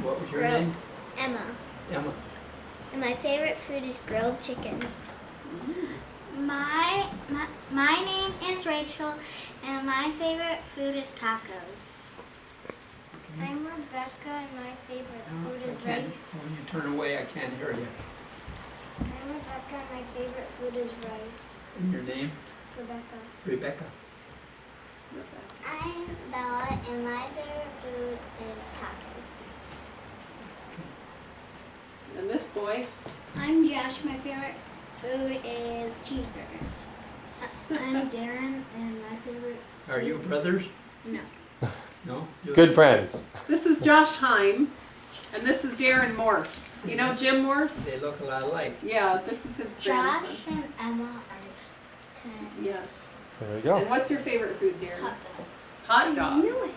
what was your name? Emma. Emma. And my favorite food is grilled chicken. My name is Rachel, and my favorite food is tacos. I'm Rebecca, and my favorite food is I can't- rice. When you turn away, I can't hear you. I'm Rebecca, and my favorite food is rice. And your name? Rebecca. Rebecca. I'm Bella, and my favorite food is tacos. And this boy? I'm Josh. My favorite food is cheeseburgers. I'm Darren, and my favorite. Are you brothers? No. No? You- Good friends. This is Josh Heim, and this is Darren Morse. You know Jim Morse? They look a lot alike. Yeah, this is his Josh grandson. and Emma are twins. Yeah. There we And go. what's your favorite food, Darren? Hot dogs. Hot dogs.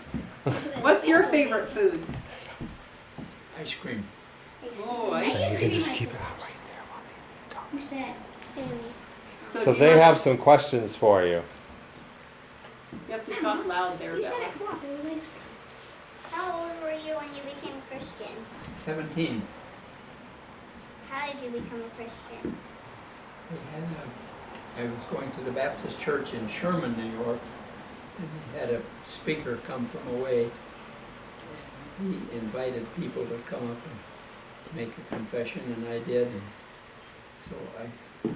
What's your favorite food? Ice cream. Oh, I I used You to can be just my keep it sister's. out right there while they talk. Who said? Sammy's. So do they you have some questions for you. You have to talk loud there, You said Bella. it. Come on. There was ice cream. How old were you when you became a Christian? 17. How did you become a Christian? I was going to the Baptist church in Sherman, New York, and they had a speaker come from away. And he invited people to come up and make a confession, and I did. And so I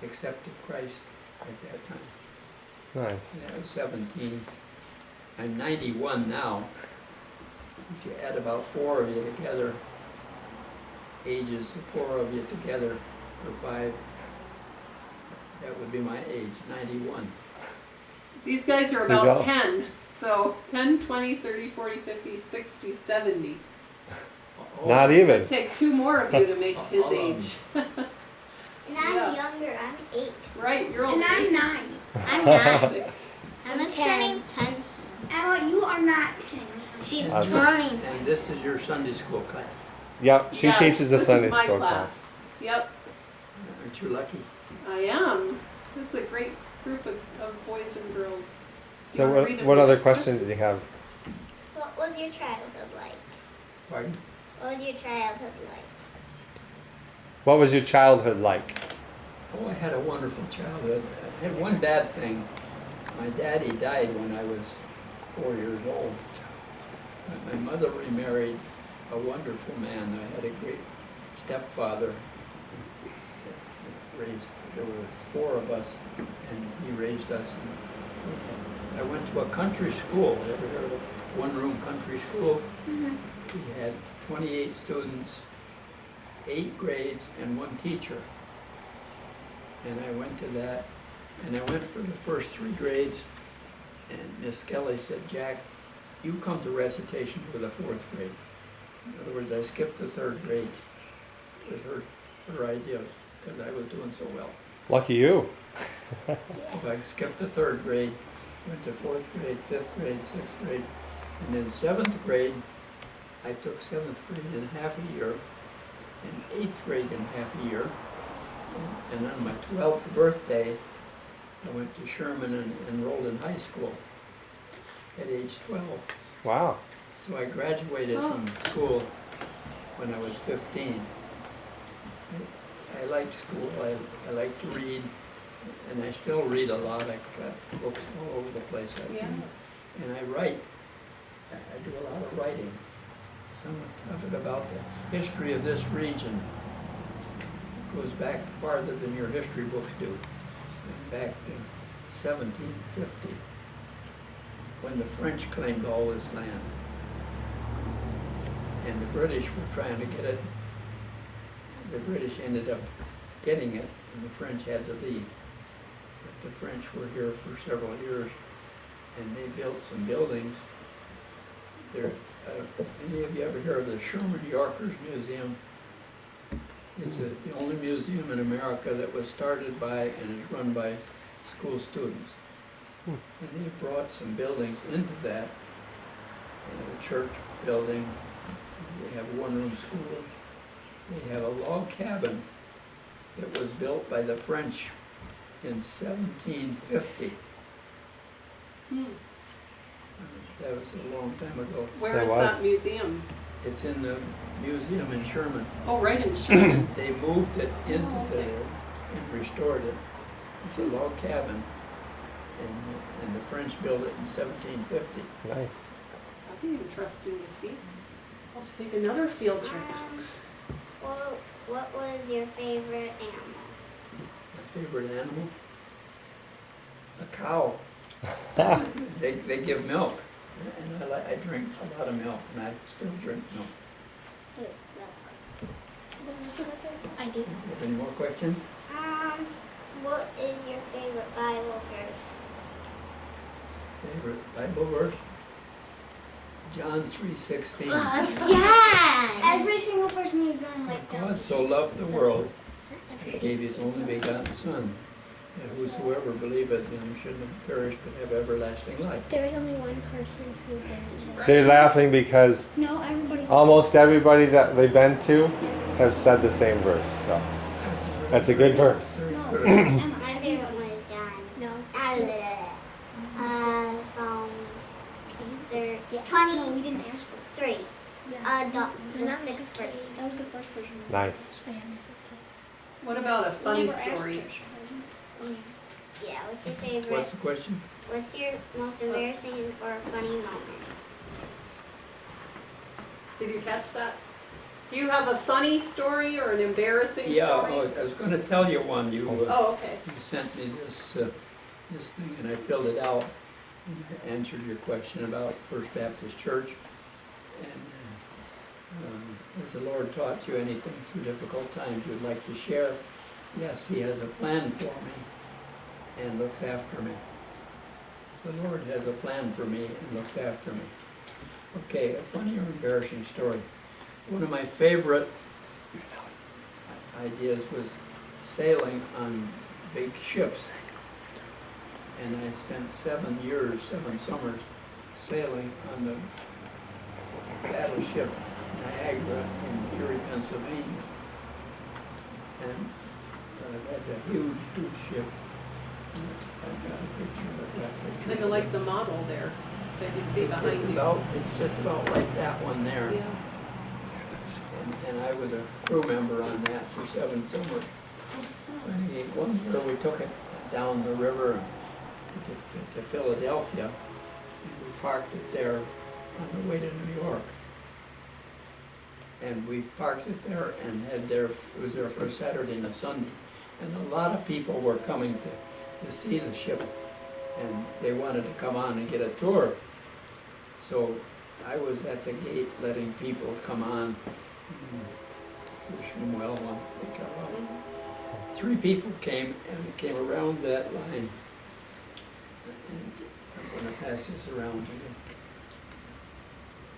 accepted Christ at that time. Nice. And I was 17. I'm 91 now. If you add about 4 of you together, ages of 4 of you together, or 5, that would be my age, 91. These guys are Who's about all? 10. So 10, 20, 30, 40, 50, 60, 70. Oh, Not even. It'd take 2 more of you to make his All of age. And I'm Yeah. younger. I'm 8. Right, you're And only I'm 8. 9. I'm 9. Six. Emma's turning 10 soon. Emma, you are not 10. She's I'm- turning. And this is your Sunday school class. Yep, she Yes, teaches the this Sunday is my school class. class. Yep, Aren't you lucky? I am. This is a great group of boys and girls. So You wanna read what it? other questions did you have? What was your childhood like? Pardon? What was your childhood like? What was your childhood like? Oh, I had a wonderful childhood. I had one bad thing. My daddy died when I was 4 years old. My mother remarried a wonderful man. I had a great stepfather. There were 4 of us, and he raised us. I went to a country school. Ever heard of a one-room country school? We had 28 students, 8 grades, and 1 teacher. And I went to that, and I went for the first 3 grades, and Miss Kelly said, "Jack, you come to recitation for the 4th grade." In other words, I skipped the 3rd grade with her ideas, because I was doing so well. Lucky you. If I skipped the 3rd grade, went to 4th grade, 5th grade, 6th grade, and then 7th grade, I took 7th grade in half a year, and 8th grade in half a year. And on my 12th birthday, I went to Sherman and enrolled in high school at age 12. Wow. So I graduated from school when I was 15. I liked school. I like to read, and I still read a lot. I've got books all over the place. Yeah. And I write. I do a lot of writing. Some of it about the history of this region. It goes back farther than your history books do. Back to 1750, when the French claimed all this land. And the British were trying to get it. The British ended up getting it, and the French had to leave. But the French were here for several years, and they built some buildings. There, any of you ever heard of the Sherman Yorkers Museum? It's the only museum in America that was started by and is run by school students. And they brought some buildings into that. They have a church building, they have a one-room school, they have a log cabin that was built by the French in 1750. That was a long time ago. Where There is was. that museum? It's in the museum in Sherman. Oh, right in Sherman. They moved it into Oh, okay. there and restored it. It's a log cabin, and the French built it in 1750. Nice. That'd be interesting to see. I'll have to take another field trip. Well, what was your favorite animal? My favorite animal? A cow. They give milk, and I drink a lot of milk, and I still drink milk. I do. You have any more questions? What is your favorite Bible verse? Favorite Bible verse? John 3:16. Dad! Every single person you've done like God so loved the world, he gave his only begotten Son, that whosoever believeth in him should not perish but have everlasting life. There was only one person who didn't. They're laughing because No, everybody's. almost everybody that they've been to have said the same verse. So that's a good verse. Very No. good. My favorite one is John. No. Psalm 20. No, we didn't ask for 3. The 6th verse. That was the first version. Nice. What about a funny story? Yeah, what's your favorite? What's the question? What's your most embarrassing or funny moment? Did you catch that? Do you have a funny story or an embarrassing Yeah, story? I was going to tell you one. You Oh, okay. you sent me this thing, and I filled it out, and I answered your question about First Baptist Church. And has the Lord taught you anything through difficult times you'd like to share? Yes, He has a plan for me and looks after me. The Lord has a plan for me and looks after me. Okay, a funny or embarrassing story. One of my favorite ideas was sailing on big ships. And I spent 7 summers, sailing on the battleship Niagara in Erie, Pennsylvania. And that's a huge, huge ship. I've got a picture of that picture. Kind of like the model there that you see behind you. It's just about like that one there. Yeah. And I was a crew member on that for 7 summers. One year we took it down the river to Philadelphia, and we parked it there on the way to New York. And we parked it there and was there for a Saturday and a Sunday. And a lot of people were coming to see the ship, and they wanted to come on and get a tour. So I was at the gate letting people come on, wish them well when they come on. 3 people came around that line. And I'm going to pass this around to you.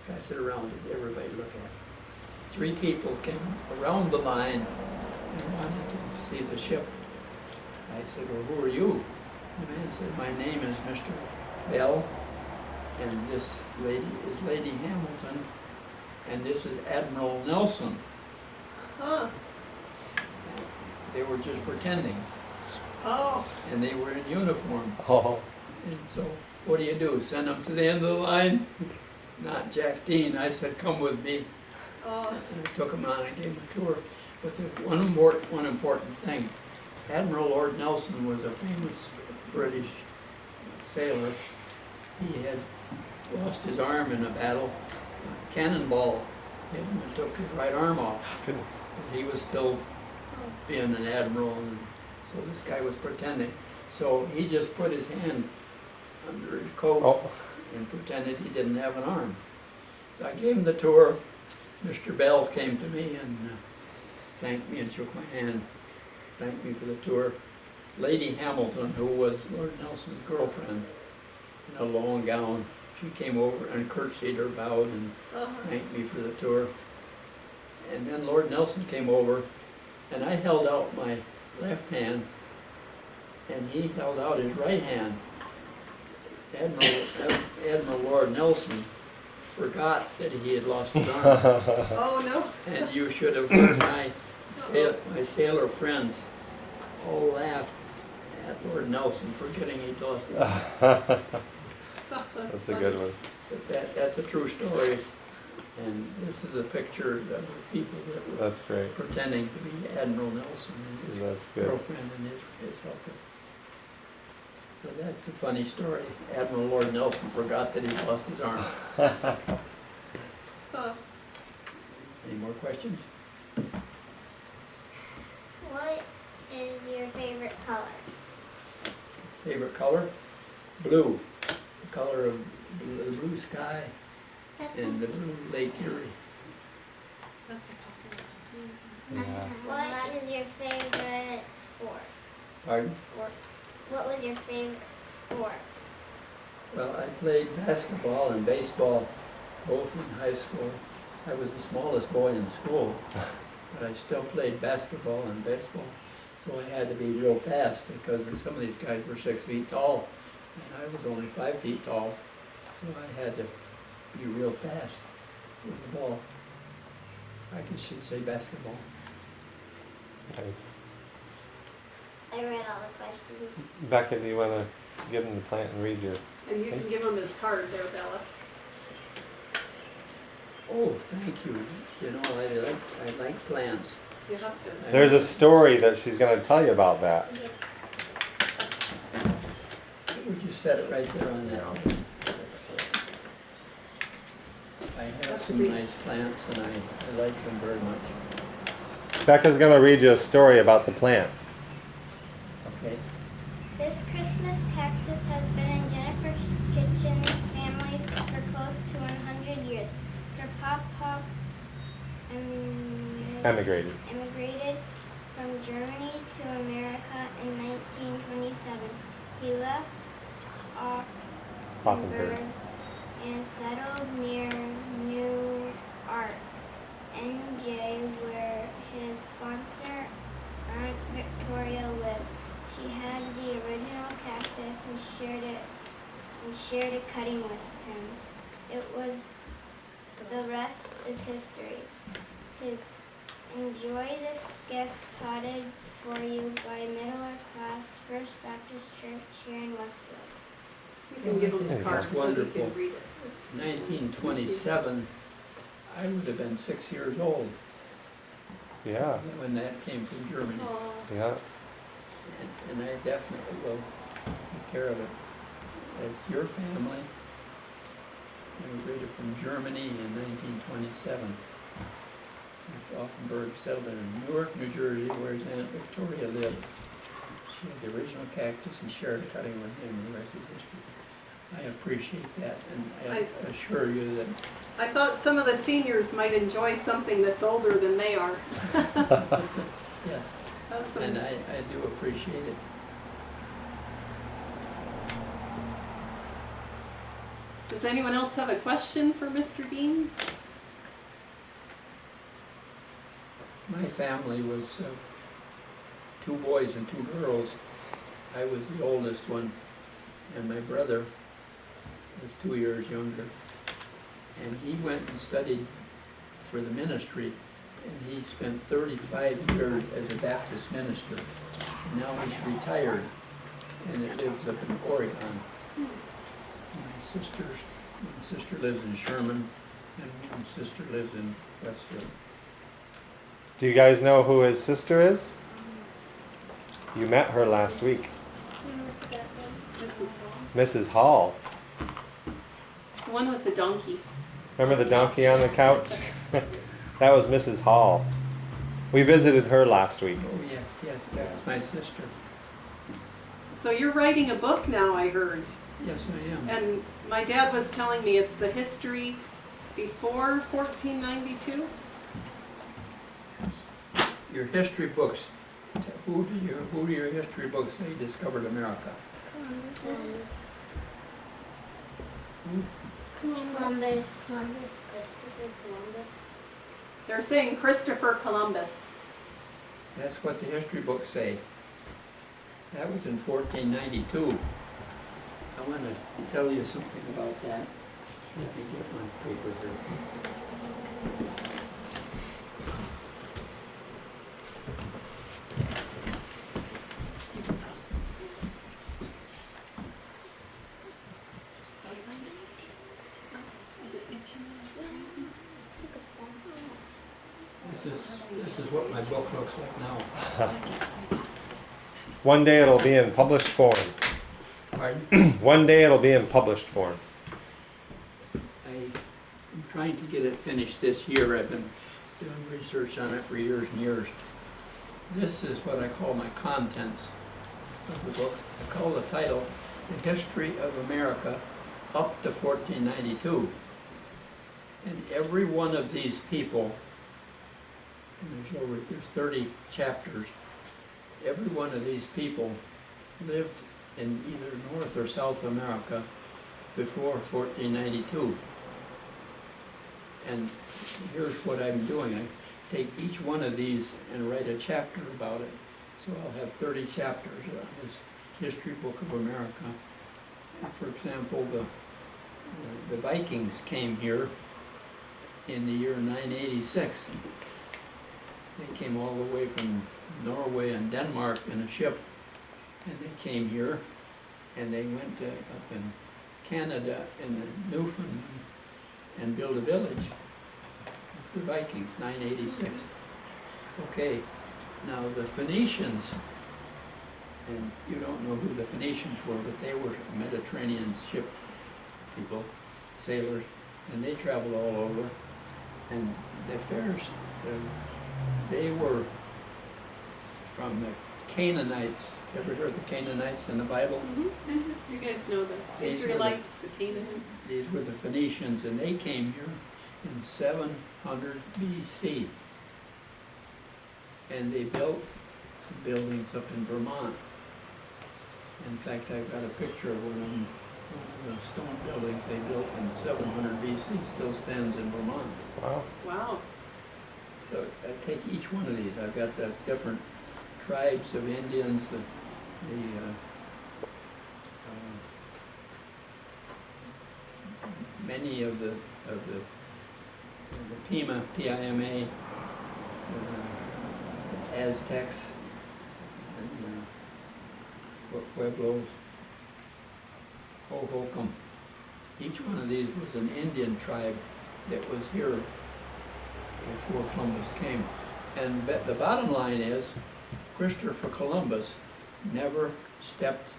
Pass it around to everybody look at it. 3 people came around the line and wanted to see the ship. I said, well, who are you? The man said, my name is Mr. Bell, and this lady is Lady Hamilton, and this is Admiral Nelson. Huh. They were just pretending, Oh. and they were in uniform. Oh. And so, what do? Send them to the end of the line? Not Jack Dean. I said, come with me. Oh. And I took him on and gave him a tour. But the one important thing, Admiral Lord Nelson was a famous British sailor. He had lost his arm in a battle. A cannonball hit him and took his right arm off. Goodness. And he was still being an admiral, and so this guy was pretending. So he just put his hand under his coat Oh. and pretended he didn't have an arm. So I gave him the tour. Mr. Bell came to me and thanked me and shook my hand, thanked me for the tour. Lady Hamilton, who was Lord Nelson's girlfriend, in a long gown, she came over and curtsied or bowed and thanked me for the tour. And then Lord Nelson came over, and I held out my left hand, and he held out his right hand. Admiral Lord Nelson forgot that he had lost his arm. Oh, no. And you should have heard my sailor friends all laugh at Lord Nelson forgetting he'd lost his arm. That's a good one. But that's a true story, and this is a picture of the people that were That's great. pretending to be Admiral Nelson and his That's good. girlfriend and his helper. So that's a funny story. Admiral Lord Nelson forgot that he lost his arm. Any more questions? What is your favorite color? Favorite color? Blue. The color of the blue sky That's and the blue Lake Erie. Yeah. What is your favorite sport? Pardon? What was your favorite sport? Well, I played basketball and baseball both in high school. I was the smallest boy in school, but I still played basketball and baseball. So I had to be real fast because some of these guys were 6 feet tall, and I was only 5 feet tall. So I had to be real fast with the ball. I guess you'd say basketball. Nice. I read all the questions. Becca, do you want to give him the plant and read your? And you can give him his card there, Bella. Oh, thank you. You know, I like plants. You have to. There's a story that she's going to tell you about that. Would you set it right there on that table? I have some nice plants and I like them very much. Becca's going to read you a story about the plant. Okay. This Christmas cactus has been in Jennifer Kitchen's family for close to 100 years. Her papa Emigrated. immigrated from Germany to America in 1927. He left Offenburg. and settled near Newark, NJ, where his sponsor, Aunt Victoria, lived. She had the original cactus and shared a cutting with him. The rest is history. Enjoy this gift potted for you by Middle Class First Baptist Church here in Westfield. You can give him the That's card so he wonderful. can read it. 1927, I would have been 6 years old Yeah. when that came from Germany. Oh, Yeah. And I definitely will take care of it. As your family immigrated from Germany in 1927. Offenburg settled in Newark, New Jersey, where his Aunt Victoria lived. She had the original cactus and shared a cutting with him, and the rest is history. I appreciate that, and I assure you that I thought some of the seniors might enjoy something that's older than they are. yes, Awesome. and I do appreciate it. Does anyone else have a question for Mr. Dean? My family was 2 boys and 2 girls. I was the oldest one, and my brother was 2 years younger. And he went and studied for the ministry, and he spent 35 years as a Baptist minister. Now he's retired, and he lives up in Oregon. My sister lives in Sherman, and my sister lives in Westfield. Do you guys know who his sister is? You met her last week. Mrs. Hall. The one with the donkey. Remember the donkey on the couch? That was Mrs. Hall. We visited her last week. Oh, yes, that's my sister. So you're writing a book now, I heard. Yes, I am. And my dad was telling me it's the history before 1492. Your history books, who do your history books say discovered America? Columbus. Christopher Columbus. They're saying Christopher Columbus. That's what the history books say. That was in 1492. I want to tell you something about that. Let me get my paper here. This is what my book looks like now. One day it'll be in published form. Pardon? One day it'll be in published form. I'm trying to get it finished this year. I've been doing research on it for years and years. This is what I call my contents of the book. I call the title, The History of America Up to 1492. And every one of these people, and there's 30 chapters, every one of these people lived in either North or South America before 1492. And here's what I'm doing. I take each one of these and write a chapter about it. So I'll have 30 chapters on this history book of America. And for example, the Vikings came here in the year 986. They came all the way from Norway and Denmark in a ship, and they came here, and they went up in Canada and Newfoundland and built a village. That's the Vikings, 986. Okay, now the Phoenicians, and you don't know who the Phoenicians were, but they were Mediterranean ship people, sailors, and they traveled all over. And the Pharisees, they were from the Canaanites. Ever heard of the Canaanites in the Bible? You guys know the These were the- Israelites, the Canaanites. These were the Phoenicians, and they came here in 700 BC. And they built some buildings up in Vermont. In fact, I've got a picture of one of the stone buildings they built in 700 BC, still stands in Vermont. Wow. Wow. So I take each one of these. I've got the different tribes of Indians, many of the Pima, P-I-M-A, Aztecs, and Pueblos, Hohokam. Each one of these was an Indian tribe that was here before Columbus came. And the bottom line is, Christopher Columbus never stepped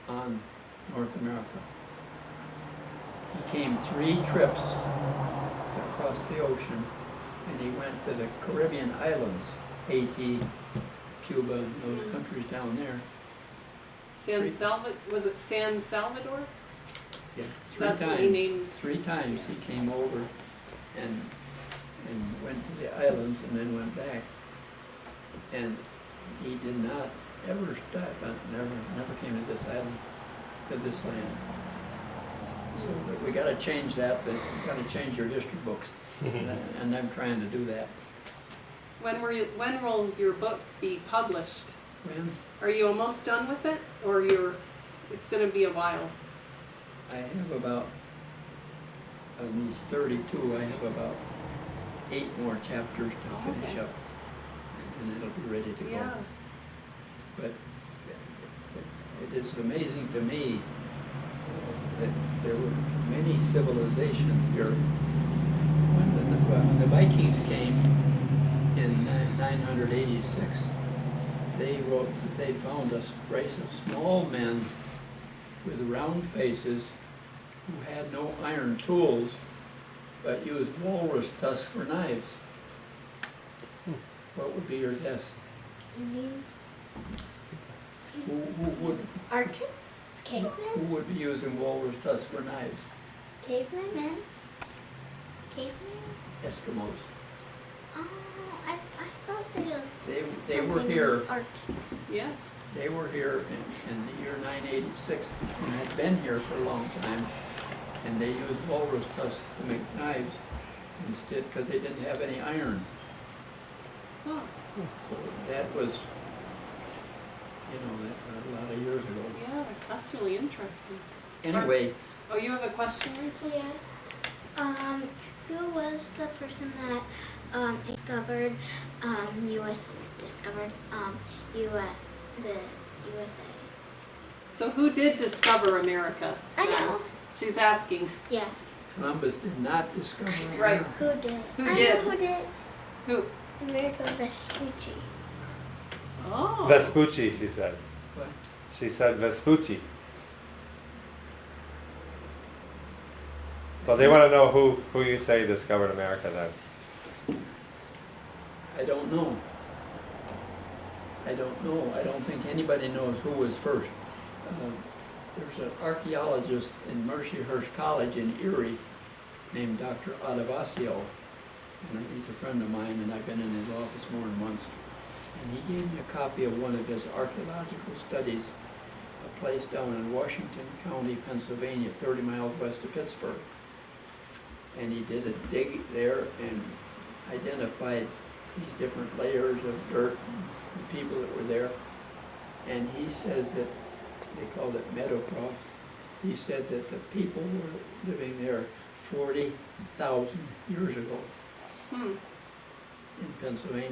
on North America. He came 3 trips across the ocean, and he went to the Caribbean islands, Haiti, Cuba, and those countries down there. Was it San Salvador? Yeah, 3 That's times. what he named. 3 times he came over and went to the islands and then went back. And he did not ever stop, never came to this island, to this land. So we gotta change that, but we gotta change your history books. And I'm trying to do that. When will your book be published? When Are you almost done with it, or it's going to be a while? I have about, of these 32, I have about 8 more chapters to finish Okay. up, and it'll be ready to go. Yeah. But it is amazing to me that there were many civilizations here. When the Vikings came in 986, they wrote that they found a race of small men with round faces who had no iron tools, but used walrus tusks for knives. What would be your guess? Indians. Who Arctic? Cavemen? would be using walrus tusks for knives? Cavemen? Men? Cavemen? Eskimos. Oh, I thought they were They were something here. Arctic. Yeah. They were here in the year 986 and had been here for a long time, and they used walrus tusks to make knives instead because they didn't have any iron. Oh, So that was, a lot of years ago. yeah, that's really interesting. Anyway, Oh, you have a question, Rachel? Yeah. Who was the person that discovered the USA? So who did discover America? I know. She's asking. Yeah. Columbus did not discover Right. America. Who did? Who I did? know who did. Who? Amerigo Vespucci. Oh. Vespucci, she said. What? She said Vespucci. Well, they want to know who you say discovered America then. I don't know. I don't know. I don't think anybody knows who was first. There's an archaeologist in Mercyhurst College in Erie named Dr. Adavasio, and he's a friend of mine, and I've been in his office more than once. And he gave me a copy of one of his archaeological studies, a place down in Washington County, Pennsylvania, 30 miles west of Pittsburgh. And he did a dig there and identified these different layers of dirt and the people that were there. And he says that, they called it Meadowcroft, he said that the people were living there 40,000 years ago Hmm. in Pennsylvania.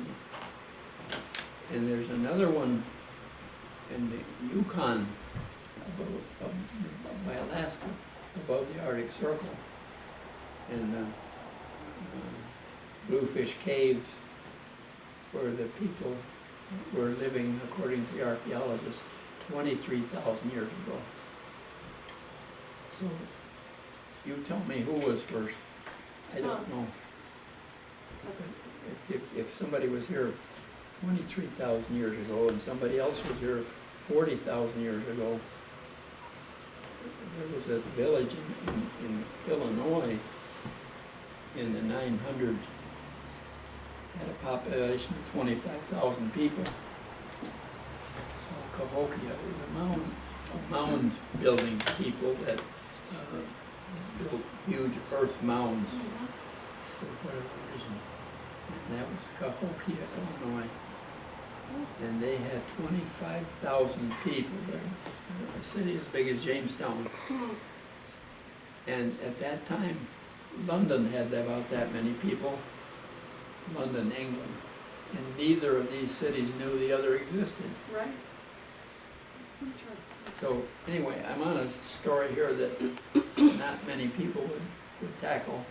And there's another one in the Yukon, by Alaska, above the Arctic Circle, in Bluefish Caves, where the people were living, according to the archaeologists, 23,000 years ago. So, you tell me who was first. I don't know. That's- If somebody was here 23,000 years ago and somebody else was here 40,000 years ago, there was a village in Illinois in the 900s, had a population of 25,000 people. Cahokia, it was a mound building people that built huge earth mounds for whatever reason. And that was Cahokia, Illinois. And they had 25,000 people there, a city as big as Jamestown. Hmm. And at that time, London had about that many people, London, England. And neither of these cities knew the other existed. Right. That's interesting. So anyway, I'm on a story here that not many people would tackle.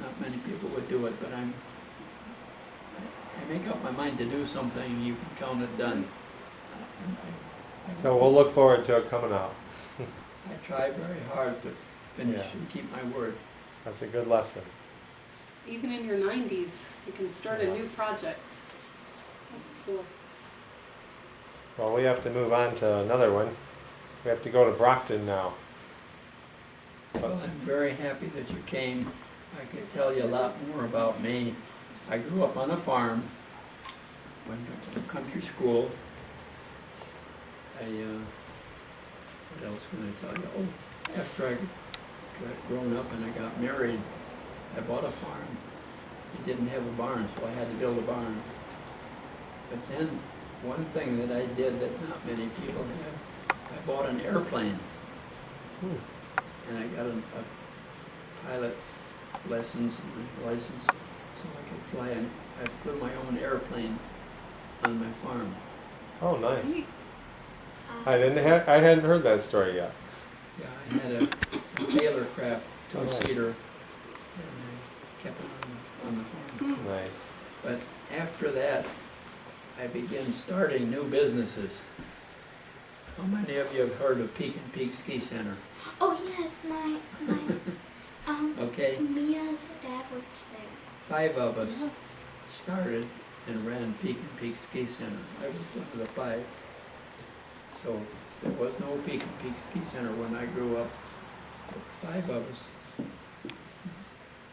Not many people would do it, but I make up my mind to do something, you can count it done. So we'll look forward to it coming out. I try very hard to finish Yeah. and keep my word. That's a good lesson. Even in your 90s, you can start a new project. That's cool. Well, we have to move on to another one. We have to go to Brockton now. Well, I'm very happy that you came. I could tell you a lot more about me. I grew up on a farm, went to country school. What else can I tell you? Oh, after I got grown up and I got married, I bought a farm. We didn't have a barn, so I had to build a barn. But then, one thing that I did that not many people have, I bought an airplane. And I got a pilot's lessons and a license so I could fly. And I flew my own airplane on my farm. Oh, nice. I hadn't heard that story yet. Yeah, I had a Taylor craft Oh, nice. two-seater, and I kept it on the farm. Nice. But after that, I began starting new businesses. How many of you have heard of Peak and Peak Ski Center? Oh yes, my Okay, Mia's dad works there. 5 of us started and ran Peak and Peak Ski Center. I was one of the 5. So there was no Peak and Peak Ski Center when I grew up. But 5 of us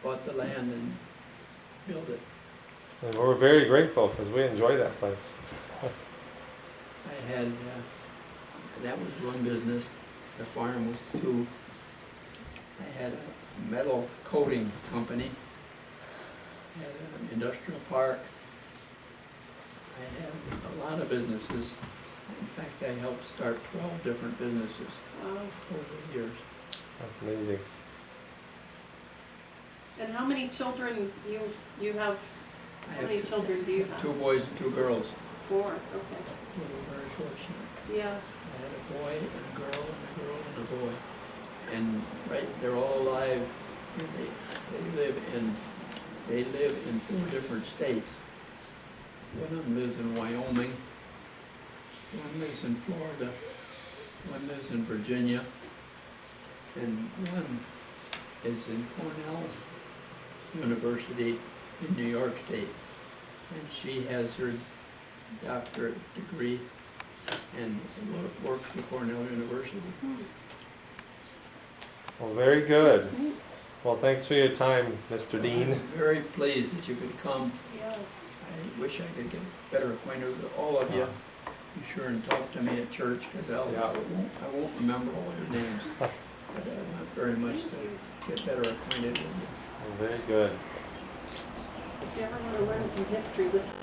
bought the land and built it. And we're very grateful because we enjoy that place. I had, that was one business, the farm was 2. I had a metal coating company, had an industrial park. I had a lot of businesses. In fact, I helped start 12 different businesses Wow. over the years. That's amazing. And how many children you have? I How have many children do you have? 2 boys and 2 girls. 4. Okay. We were very fortunate. Yeah. I had a boy and a girl and a girl and a boy. And right, they're all alive. They live in they live in 4 different states. One of them lives in Wyoming, one lives in Florida, one lives in Virginia, and one is in Cornell University in New York State. And she has her doctorate degree and works for Cornell University. Well, very good. That's neat. Well, thanks for your time, Mr. Dean. I'm very pleased that you could come. Yeah. I wish I could get better acquainted with all of you. Be sure and talk to me at church, because Yeah. I won't remember all your names. But I want very much to get better acquainted with you. Well, very good. If you ever want to learn some history, listen